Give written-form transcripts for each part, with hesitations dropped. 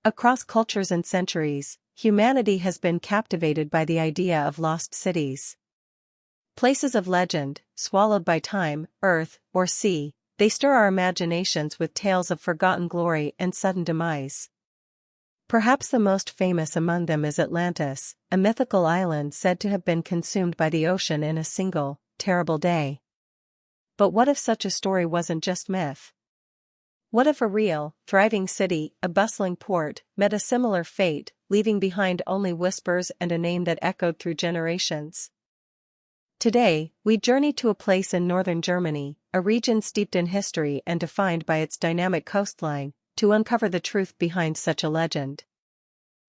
Across cultures and centuries, humanity has been captivated by the idea of lost cities. Places of legend, swallowed by time, earth, or sea, they stir our imaginations with tales of forgotten glory and sudden demise. Perhaps the most famous among them is Atlantis, a mythical island said to have been consumed by the ocean in a single, terrible day. But what if such a story wasn't just myth? What if a real, thriving city, a bustling port, met a similar fate, leaving behind only whispers and a name that echoed through generations? Today, we journey to a place in northern Germany, a region steeped in history and defined by its dynamic coastline, to uncover the truth behind such a legend.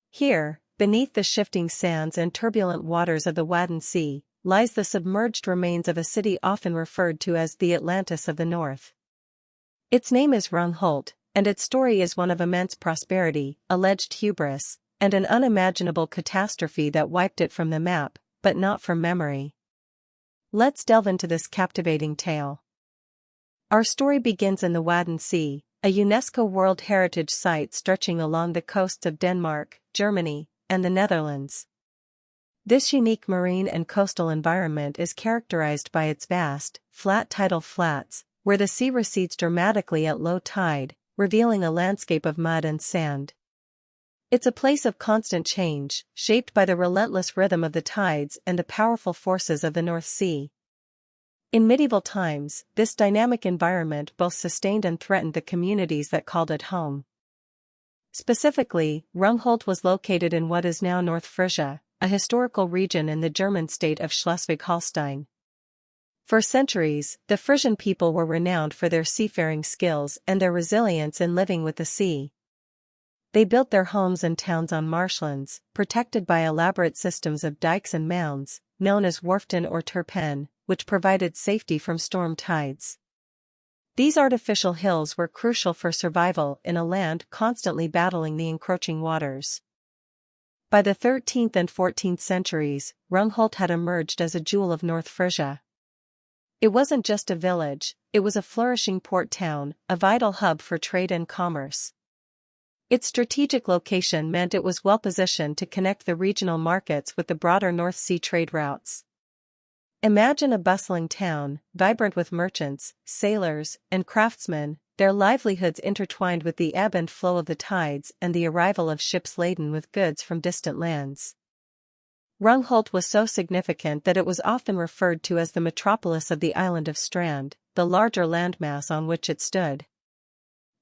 Here, beneath the shifting sands and turbulent waters of the Wadden Sea, lies the submerged remains of a city often referred to as the Atlantis of the North. Its name is Rungholt, and its story is one of immense prosperity, alleged hubris, and an unimaginable catastrophe that wiped it from the map, but not from memory. Let's delve into this captivating tale. Our story begins in the Wadden Sea, a UNESCO World Heritage Site stretching along the coasts of Denmark, Germany, and the Netherlands. This unique marine and coastal environment is characterized by its vast, flat tidal flats, where the sea recedes dramatically at low tide, revealing a landscape of mud and sand. It's a place of constant change, shaped by the relentless rhythm of the tides and the powerful forces of the North Sea. In medieval times, this dynamic environment both sustained and threatened the communities that called it home. Specifically, Rungholt was located in what is now North Frisia, a historical region in the German state of Schleswig-Holstein. For centuries, the Frisian people were renowned for their seafaring skills and their resilience in living with the sea. They built their homes and towns on marshlands, protected by elaborate systems of dikes and mounds, known as wharften or terpen, which provided safety from storm tides. These artificial hills were crucial for survival in a land constantly battling the encroaching waters. By the 13th and 14th centuries, Rungholt had emerged as a jewel of North Frisia. It wasn't just a village, it was a flourishing port town, a vital hub for trade and commerce. Its strategic location meant it was well positioned to connect the regional markets with the broader North Sea trade routes. Imagine a bustling town, vibrant with merchants, sailors, and craftsmen, their livelihoods intertwined with the ebb and flow of the tides and the arrival of ships laden with goods from distant lands. Rungholt was so significant that it was often referred to as the metropolis of the island of Strand, the larger landmass on which it stood.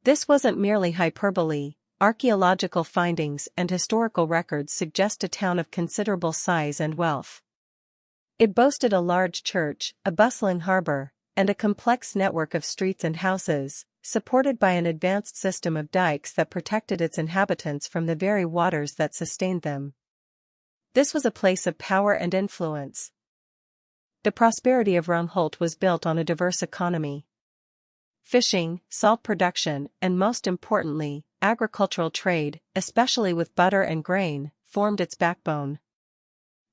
This wasn't merely hyperbole. Archaeological findings and historical records suggest a town of considerable size and wealth. It boasted a large church, a bustling harbor, and a complex network of streets and houses, supported by an advanced system of dikes that protected its inhabitants from the very waters that sustained them. This was a place of power and influence. The prosperity of Rungholt was built on a diverse economy. Fishing, salt production, and most importantly, agricultural trade, especially with butter and grain, formed its backbone.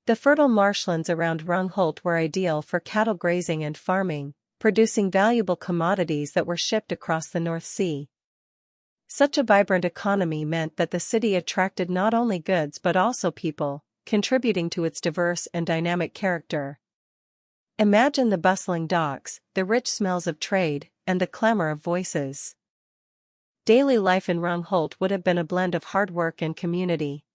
The fertile marshlands around Rungholt were ideal for cattle grazing and farming, producing valuable commodities that were shipped across the North Sea. Such a vibrant economy meant that the city attracted not only goods but also people, contributing to its diverse and dynamic character. Imagine the bustling docks, the rich smells of trade, and the clamor of voices. Daily life in Rungholt would have been a blend of hard work and community.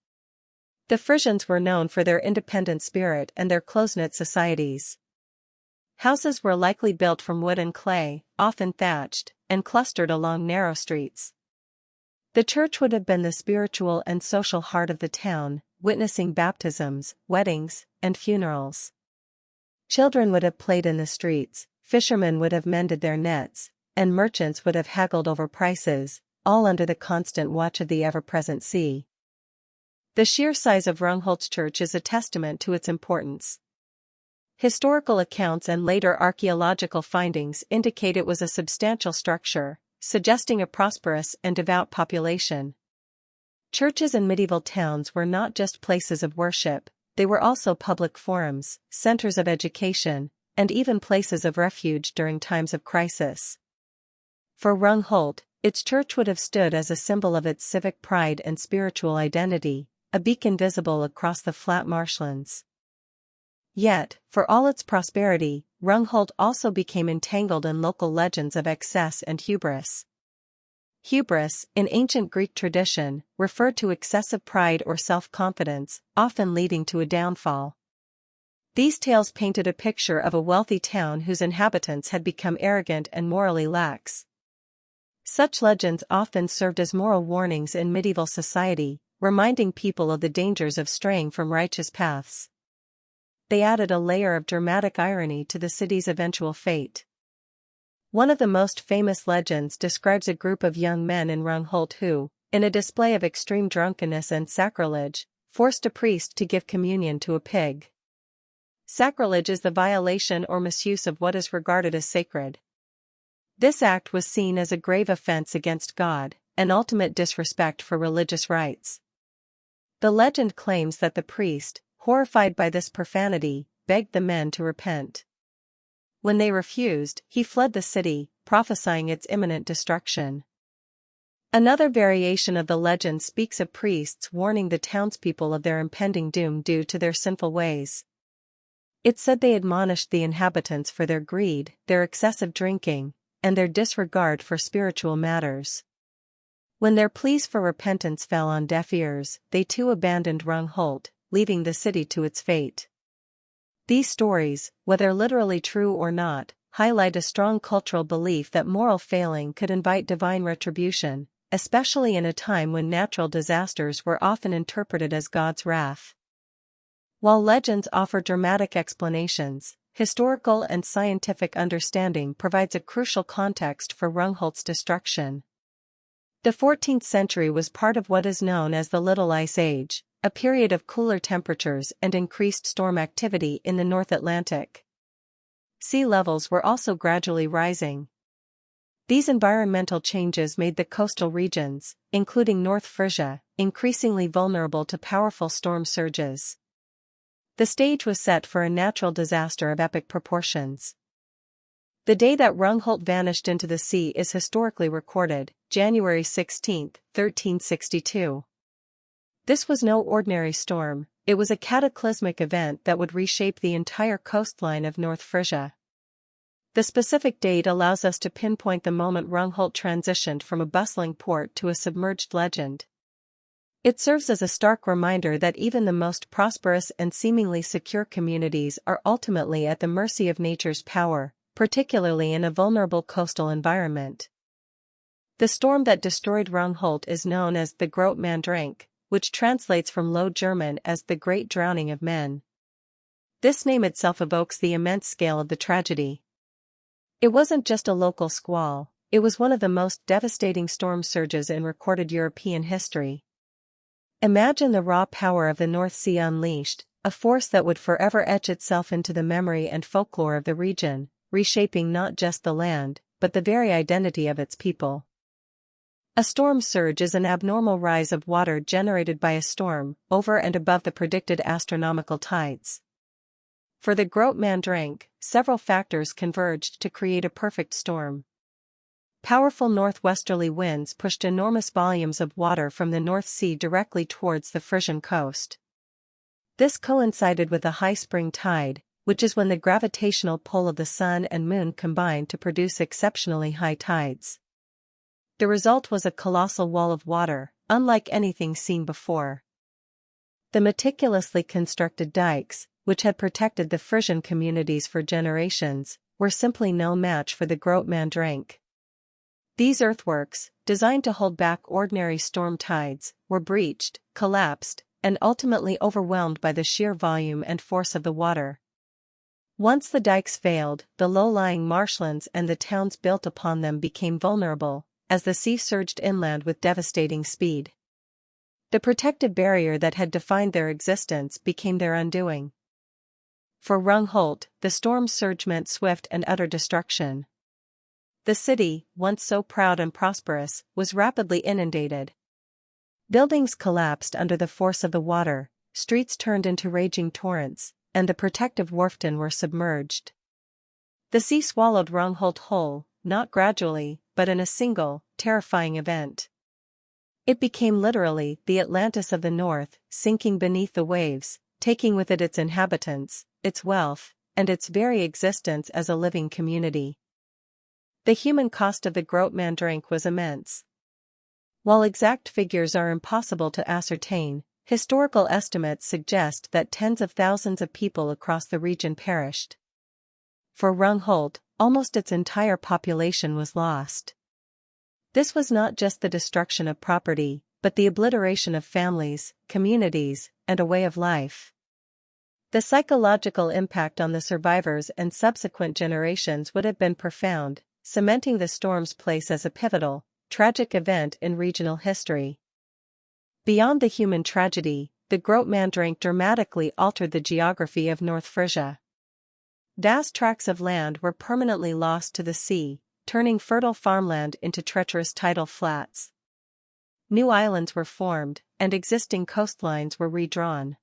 The Frisians were known for their independent spirit and their close-knit societies. Houses were likely built from wood and clay, often thatched, and clustered along narrow streets. The church would have been the spiritual and social heart of the town, witnessing baptisms, weddings, and funerals. Children would have played in the streets, fishermen would have mended their nets, and merchants would have haggled over prices, all under the constant watch of the ever-present sea. The sheer size of Rungholt's church is a testament to its importance. Historical accounts and later archaeological findings indicate it was a substantial structure, suggesting a prosperous and devout population. Churches in medieval towns were not just places of worship, they were also public forums, centers of education, and even places of refuge during times of crisis. For Rungholt, Its church would have stood as a symbol of its civic pride and spiritual identity, a beacon visible across the flat marshlands. Yet, for all its prosperity, Rungholt also became entangled in local legends of excess and hubris. Hubris, in ancient Greek tradition, referred to excessive pride or self-confidence, often leading to a downfall. These tales painted a picture of a wealthy town whose inhabitants had become arrogant and morally lax. Such legends often served as moral warnings in medieval society, reminding people of the dangers of straying from righteous paths. They added a layer of dramatic irony to the city's eventual fate. One of the most famous legends describes a group of young men in Rungholt who, in a display of extreme drunkenness and sacrilege, forced a priest to give communion to a pig. Sacrilege is the violation or misuse of what is regarded as sacred. This act was seen as a grave offense against God, an ultimate disrespect for religious rites. The legend claims that the priest, horrified by this profanity, begged the men to repent. When they refused, he fled the city, prophesying its imminent destruction. Another variation of the legend speaks of priests warning the townspeople of their impending doom due to their sinful ways. It said they admonished the inhabitants for their greed, their excessive drinking, and their disregard for spiritual matters. When their pleas for repentance fell on deaf ears, they too abandoned Rungholt, leaving the city to its fate. These stories, whether literally true or not, highlight a strong cultural belief that moral failing could invite divine retribution, especially in a time when natural disasters were often interpreted as God's wrath. While legends offer dramatic explanations, historical and scientific understanding provides a crucial context for Rungholt's destruction. The 14th century was part of what is known as the Little Ice Age, a period of cooler temperatures and increased storm activity in the North Atlantic. Sea levels were also gradually rising. These environmental changes made the coastal regions, including North Frisia, increasingly vulnerable to powerful storm surges. The stage was set for a natural disaster of epic proportions. The day that Rungholt vanished into the sea is historically recorded, January 16, 1362. This was no ordinary storm, it was a cataclysmic event that would reshape the entire coastline of North Frisia. The specific date allows us to pinpoint the moment Rungholt transitioned from a bustling port to a submerged legend. It serves as a stark reminder that even the most prosperous and seemingly secure communities are ultimately at the mercy of nature's power, particularly in a vulnerable coastal environment. The storm that destroyed Rungholt is known as the Groot Mandrank, which translates from Low German as the Great Drowning of Men. This name itself evokes the immense scale of the tragedy. It wasn't just a local squall, it was one of the most devastating storm surges in recorded European history. Imagine the raw power of the North Sea unleashed, a force that would forever etch itself into the memory and folklore of the region, reshaping not just the land, but the very identity of its people. A storm surge is an abnormal rise of water generated by a storm, over and above the predicted astronomical tides. For the Groot Mandrank, several factors converged to create a perfect storm. Powerful northwesterly winds pushed enormous volumes of water from the North Sea directly towards the Frisian coast. This coincided with a high spring tide, which is when the gravitational pull of the sun and moon combine to produce exceptionally high tides. The result was a colossal wall of water, unlike anything seen before. The meticulously constructed dikes, which had protected the Frisian communities for generations, were simply no match for the Groot Mandrank. These earthworks, designed to hold back ordinary storm tides, were breached, collapsed, and ultimately overwhelmed by the sheer volume and force of the water. Once the dikes failed, the low-lying marshlands and the towns built upon them became vulnerable, as the sea surged inland with devastating speed. The protective barrier that had defined their existence became their undoing. For Rungholt, the storm surge meant swift and utter destruction. The city, once so proud and prosperous, was rapidly inundated. Buildings collapsed under the force of the water, streets turned into raging torrents, and the protective wharften were submerged. The sea swallowed Rungholt whole, not gradually, but but in a single, terrifying event. It became literally the Atlantis of the North, sinking beneath the waves, taking with it its inhabitants, its wealth, and its very existence as a living community. The human cost of the Grootmandrake was immense. While exact figures are impossible to ascertain, historical estimates suggest that tens of thousands of people across the region perished. For Rungholt, almost its entire population was lost. This was not just the destruction of property, but the obliteration of families, communities, and a way of life. The psychological impact on the survivors and subsequent generations would have been profound, cementing the storm's place as a pivotal, tragic event in regional history. Beyond the human tragedy, the Grootmandrake dramatically altered the geography of North Frisia. Vast tracts of land were permanently lost to the sea, turning fertile farmland into treacherous tidal flats. New islands were formed, and existing coastlines were redrawn.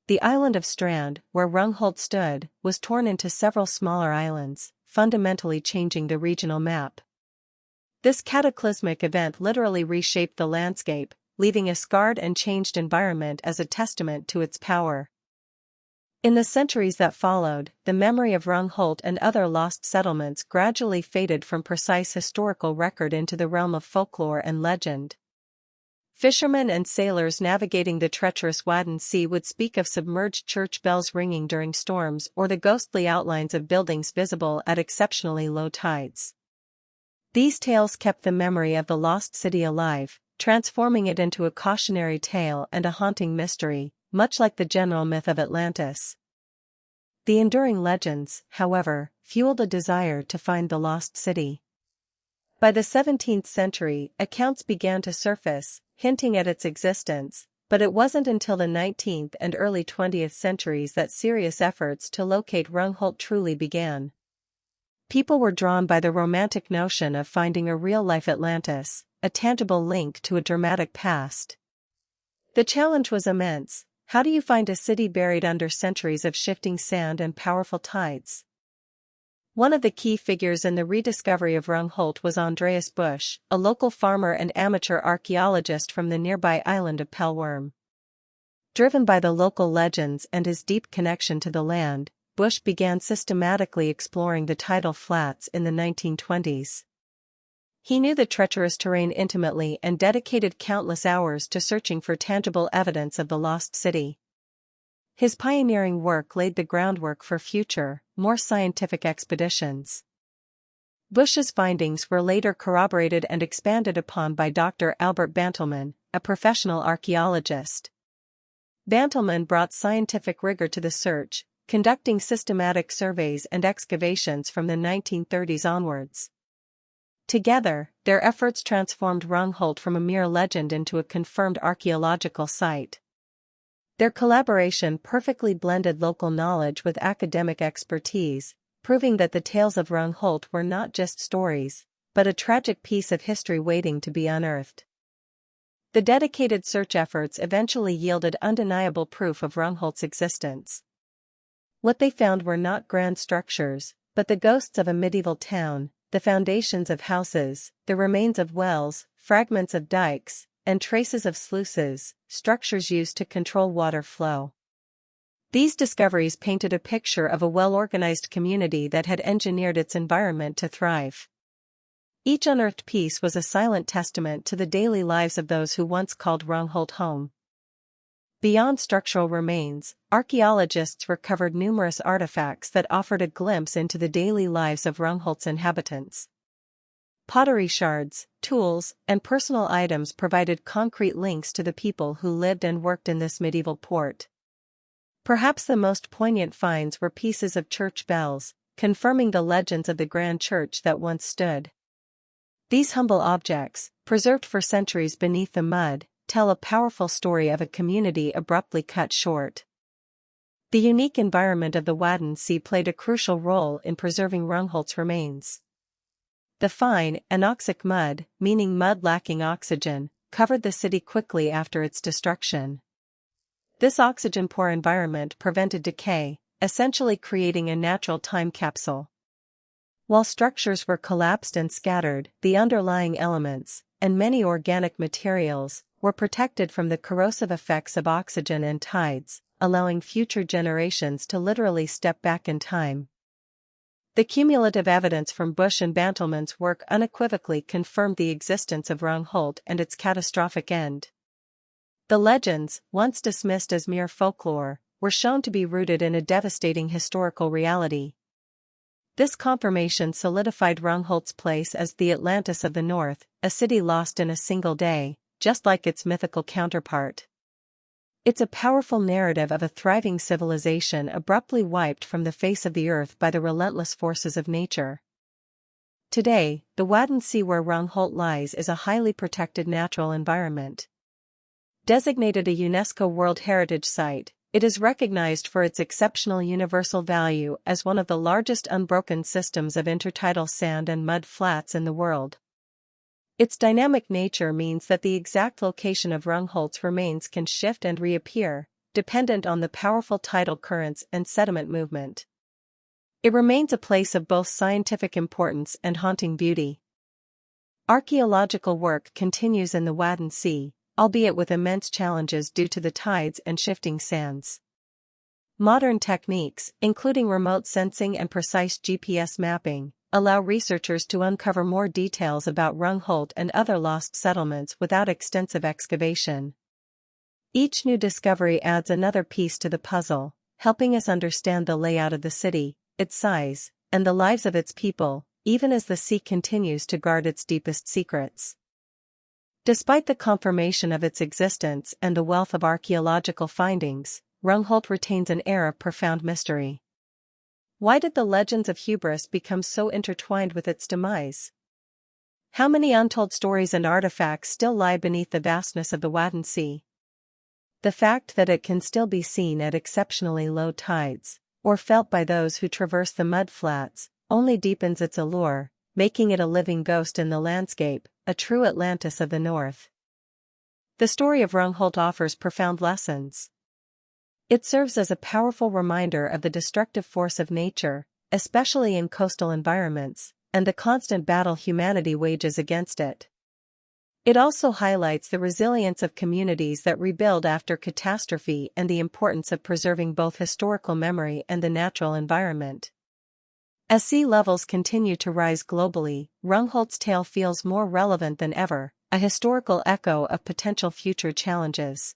The island of Strand, where Rungholt stood, was torn into several smaller islands, fundamentally changing the regional map. This cataclysmic event literally reshaped the landscape, leaving a scarred and changed environment as a testament to its power. In the centuries that followed, the memory of Rungholt and other lost settlements gradually faded from precise historical record into the realm of folklore and legend. Fishermen and sailors navigating the treacherous Wadden Sea would speak of submerged church bells ringing during storms or the ghostly outlines of buildings visible at exceptionally low tides. These tales kept the memory of the lost city alive, transforming it into a cautionary tale and a haunting mystery, much like the general myth of Atlantis. The enduring legends, however, fueled a desire to find the lost city. By the 17th century, accounts began to surface, hinting at its existence, but it wasn't until the 19th and early 20th centuries that serious efforts to locate Rungholt truly began. People were drawn by the romantic notion of finding a real-life Atlantis, a tangible link to a dramatic past. The challenge was immense. How do you find a city buried under centuries of shifting sand and powerful tides? One of the key figures in the rediscovery of Rungholt was Andreas Busch, a local farmer and amateur archaeologist from the nearby island of Pellworm. Driven by the local legends and his deep connection to the land, Busch began systematically exploring the tidal flats in the 1920s. He knew the treacherous terrain intimately and dedicated countless hours to searching for tangible evidence of the lost city. His pioneering work laid the groundwork for future, more scientific expeditions. Busch's findings were later corroborated and expanded upon by Dr. Albert Bantelman, a professional archaeologist. Bantelman brought scientific rigor to the search, conducting systematic surveys and excavations from the 1930s onwards. Together, their efforts transformed Rungholt from a mere legend into a confirmed archaeological site. Their collaboration perfectly blended local knowledge with academic expertise, proving that the tales of Rungholt were not just stories, but a tragic piece of history waiting to be unearthed. The dedicated search efforts eventually yielded undeniable proof of Rungholt's existence. What they found were not grand structures, but the ghosts of a medieval town, the foundations of houses, the remains of wells, fragments of dikes, and traces of sluices, structures used to control water flow. These discoveries painted a picture of a well-organized community that had engineered its environment to thrive. Each unearthed piece was a silent testament to the daily lives of those who once called Rungholt home. Beyond structural remains, archaeologists recovered numerous artifacts that offered a glimpse into the daily lives of Rungholt's inhabitants. Pottery shards, tools, and personal items provided concrete links to the people who lived and worked in this medieval port. Perhaps the most poignant finds were pieces of church bells, confirming the legends of the grand church that once stood. These humble objects, preserved for centuries beneath the mud, tell a powerful story of a community abruptly cut short. The unique environment of the Wadden Sea played a crucial role in preserving Rungholt's remains. The fine, anoxic mud, meaning mud lacking oxygen, covered the city quickly after its destruction. This oxygen-poor environment prevented decay, essentially creating a natural time capsule. While structures were collapsed and scattered, the underlying elements, and many organic materials, were protected from the corrosive effects of oxygen and tides, allowing future generations to literally step back in time. The cumulative evidence from Bush and Bantelman's work unequivocally confirmed the existence of Rungholt and its catastrophic end. The legends, once dismissed as mere folklore, were shown to be rooted in a devastating historical reality. This confirmation solidified Rungholt's place as the Atlantis of the North, a city lost in a single day, just like its mythical counterpart. It's a powerful narrative of a thriving civilization abruptly wiped from the face of the earth by the relentless forces of nature. Today, the Wadden Sea where Rungholt lies is a highly protected natural environment. Designated a UNESCO World Heritage Site, it is recognized for its exceptional universal value as one of the largest unbroken systems of intertidal sand and mud flats in the world. Its dynamic nature means that the exact location of Rungholt's remains can shift and reappear, dependent on the powerful tidal currents and sediment movement. It remains a place of both scientific importance and haunting beauty. Archaeological work continues in the Wadden Sea, albeit with immense challenges due to the tides and shifting sands. Modern techniques, including remote sensing and precise GPS mapping, allow researchers to uncover more details about Rungholt and other lost settlements without extensive excavation. Each new discovery adds another piece to the puzzle, helping us understand the layout of the city, its size, and the lives of its people, even as the sea continues to guard its deepest secrets. Despite the confirmation of its existence and the wealth of archaeological findings, Rungholt retains an air of profound mystery. Why did the legends of hubris become so intertwined with its demise? How many untold stories and artifacts still lie beneath the vastness of the Wadden Sea? The fact that it can still be seen at exceptionally low tides, or felt by those who traverse the mud flats, only deepens its allure, making it a living ghost in the landscape, a true Atlantis of the North. The story of Rungholt offers profound lessons. It serves as a powerful reminder of the destructive force of nature, especially in coastal environments, and the constant battle humanity wages against it. It also highlights the resilience of communities that rebuild after catastrophe and the importance of preserving both historical memory and the natural environment. As sea levels continue to rise globally, Rungholt's tale feels more relevant than ever, a historical echo of potential future challenges.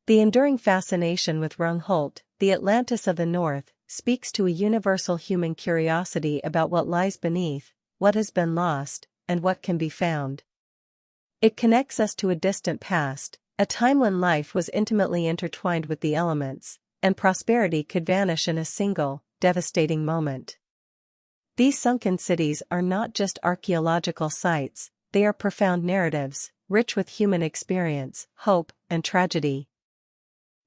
The enduring fascination with Rungholt, the Atlantis of the North, speaks to a universal human curiosity about what lies beneath, what has been lost, and what can be found. It connects us to a distant past, a time when life was intimately intertwined with the elements, and prosperity could vanish in a single, devastating moment. These sunken cities are not just archaeological sites, they are profound narratives, rich with human experience, hope, and tragedy.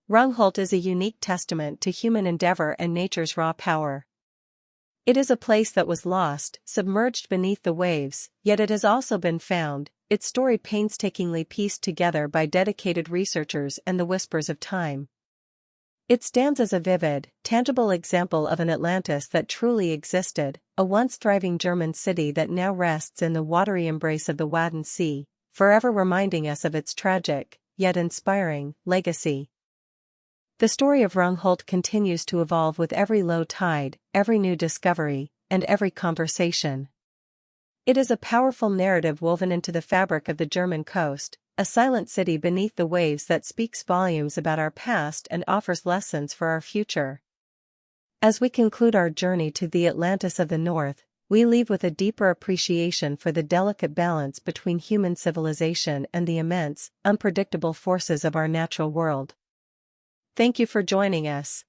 Rungholt is a unique testament to human endeavor and nature's raw power. It is a place that was lost, submerged beneath the waves, yet it has also been found, its story painstakingly pieced together by dedicated researchers and the whispers of time. It stands as a vivid, tangible example of an Atlantis that truly existed, a once thriving German city that now rests in the watery embrace of the Wadden Sea, forever reminding us of its tragic, yet inspiring, legacy. The story of Rungholt continues to evolve with every low tide, every new discovery, and every conversation. It is a powerful narrative woven into the fabric of the German coast, a silent city beneath the waves that speaks volumes about our past and offers lessons for our future. As we conclude our journey to the Atlantis of the North, we leave with a deeper appreciation for the delicate balance between human civilization and the immense, unpredictable forces of our natural world. Thank you for joining us.